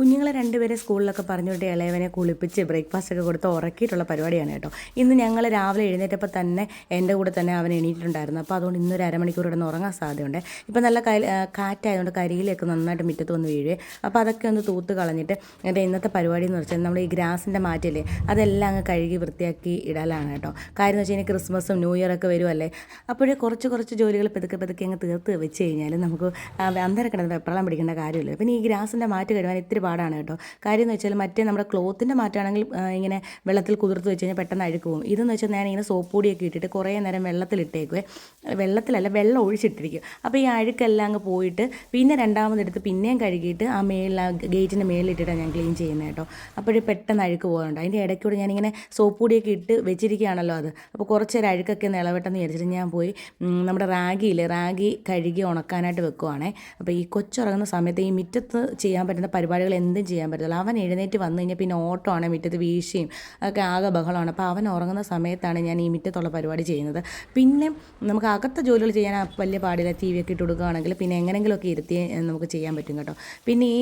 കുഞ്ഞുങ്ങളെ രണ്ടുപേരെ സ്കൂളിലൊക്കെ പറഞ്ഞു വിട്ട് ഇളയവനെ കുളിപ്പിച്ച് ബ്രേക്ക്ഫാസ്റ്റൊക്കെ കൊടുത്ത് ഉറക്കിയിട്ടുള്ള പരിപാടിയാണ് കേട്ടോ. ഇന്ന് ഞങ്ങൾ രാവിലെ എഴുന്നേറ്റപ്പോൾ തന്നെ എൻ്റെ കൂടെ തന്നെ അവൻ എണീറ്റിട്ടുണ്ടായിരുന്നു. അപ്പോൾ അതുകൊണ്ട് ഇന്നൊരു അരമണിക്കൂർ കിടന്ന് ഉറങ്ങാൻ സാധ്യതയുണ്ട്. ഇപ്പോൾ നല്ല കാറ്റായതുകൊണ്ട് കരിയിലൊക്കെ നന്നായിട്ട് മുറ്റത്ത് വന്ന് വീഴുവേ. അപ്പോൾ അതൊക്കെ ഒന്ന് തൂത്ത് കളഞ്ഞിട്ട് എൻ്റെ ഇന്നത്തെ പരിപാടി എന്ന് വെച്ചാൽ നമ്മൾ ഈ ഗ്രാസിൻ്റെ മാറ്റില്ലേ അതെല്ലാം അങ്ങ് കഴുകി വൃത്തിയാക്കി ഇടലാണ് കേട്ടോ. കാര്യം എന്ന് വെച്ച് കഴിഞ്ഞാൽ ക്രിസ്മസും ന്യൂ ഇയറൊക്കെ വരുമല്ലേ. അപ്പോഴേ കുറച്ച് ജോലികൾ പതുക്കെ അങ്ങ് തീർത്ത് വെച്ച് കഴിഞ്ഞാൽ നമുക്ക് അന്നേരം കിടന്ന് വെപ്രളം പിടിക്കേണ്ട കാര്യമില്ല. പിന്നെ ഈ ഗ്രാസിൻ്റെ മാറ്റ് കഴുകാൻ ഇത്തിരി പാടാണ് കേട്ടോ. കാര്യം എന്ന് വെച്ചാൽ മറ്റേ നമ്മുടെ ക്ലോത്തിൻ്റെ മാറ്റാണെങ്കിൽ ഇങ്ങനെ വെള്ളത്തിൽ കുതിർത്ത് വെച്ച് കഴിഞ്ഞാൽ പെട്ടെന്ന് അഴുക്ക് പോകും. ഇതെന്ന് വെച്ചാൽ ഞാൻ ഇങ്ങനെ സോപ്പ് പൊടിയൊക്കെ ഇട്ടിട്ട് കുറേ നേരം വെള്ളത്തിലിട്ടേക്കുവേ. വെള്ളത്തിലല്ല, വെള്ളം ഒഴിച്ചിട്ടിരിക്കും. അപ്പോൾ ഈ അഴുക്കെല്ലാം അങ്ങ് പോയിട്ട് പിന്നെ രണ്ടാമതെടുത്ത് പിന്നെയും കഴുകിയിട്ട് ആ ഗേറ്റിൻ്റെ മേളിലിട്ടിട്ടാണ് ഞാൻ ക്ലീൻ ചെയ്യുന്നത് കേട്ടോ. അപ്പോഴേ പെട്ടെന്ന് അഴുക്ക് പോകാറുണ്ട്. അതിൻ്റെ ഇടയ്ക്കൂടെ ഞാനിങ്ങനെ സോപ്പ് പൊടിയൊക്കെ ഇട്ട് വെച്ചിരിക്കുകയാണല്ലോ അത്. അപ്പോൾ കുറച്ച് നേരം അഴുക്കൊക്കെ നിലവട്ടെന്ന് വിചാരിച്ചിട്ട് ഞാൻ പോയി നമ്മുടെ റാഗി കഴുകി ഉണക്കാനായിട്ട് വെക്കുവാണേ. അപ്പോൾ ഈ കൊച്ചുറങ്ങുന്ന സമയത്ത് ഈ മുറ്റത്ത് ചെയ്യാൻ പറ്റുന്ന പരിപാടികൾ എന്തും ചെയ്യാൻ പറ്റില്ല. അവൻ എഴുന്നേറ്റ് വന്നു കഴിഞ്ഞാൽ പിന്നെ ഓട്ടമാണ്, മുറ്റത്ത് വീഴ്ചയും ഒക്കെ ആകെ ബഹളമാണ്. അപ്പോൾ അവൻ ഉറങ്ങുന്ന സമയത്താണ് ഞാൻ ഈ മുറ്റത്തുള്ള പരിപാടി ചെയ്യുന്നത്. പിന്നെ നമുക്ക് അകത്തെ ജോലികൾ ചെയ്യാൻ വലിയ പാടില്ല. ടി വി ഒക്കെ ഇട്ട് കൊടുക്കുകയാണെങ്കിൽ പിന്നെ എങ്ങനെയെങ്കിലുമൊക്കെ ഇരുത്തി നമുക്ക് ചെയ്യാൻ പറ്റും കേട്ടോ. പിന്നെ ഈ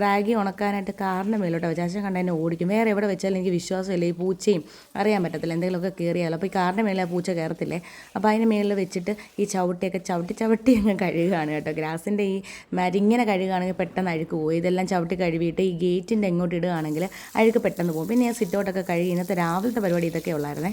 റാഗി ഉണക്കാനായിട്ട് കാറിൻ്റെ മേലോട്ട് വെച്ചാൽ കണ്ട എന്നെ ഓടിക്കും. വേറെ എവിടെ വെച്ചാലും എനിക്ക് വിശ്വാസമില്ല, ഈ പൂച്ചയും അറിയാൻ പറ്റത്തില്ല, എന്തെങ്കിലുമൊക്കെ കയറിയാലോ. അപ്പോൾ ഈ കാറിൻ്റെ മേലെ ആ പൂച്ച കയറത്തില്ലേ. അപ്പോൾ അതിന് മേളിൽ വെച്ചിട്ട് ഈ ചവിട്ടിയൊക്കെ ചവിട്ടി അങ്ങ് കഴുകുകയാണ് കേട്ടോ. ഗ്രാസിൻ്റെ ഈ മരിങ്ങനെ കഴുകുകയാണെങ്കിൽ പെട്ടെന്ന് അഴുക്ക് പോകും. ഇതെല്ലാം ചവിട്ടി കഴുകിയിട്ട് ഈ ഗേറ്റിൻ്റെ എങ്ങോട്ട് ഇടുകയാണെങ്കിൽ അഴുക്ക് പെട്ടെന്ന് പോകും. പിന്നെ ഞാൻ സിറ്റൗട്ടൊക്കെ കഴുകി ഇന്നത്തെ രാവിലത്തെ പരിപാടി ഇതൊക്കെ ഉള്ളായിരുന്നേ.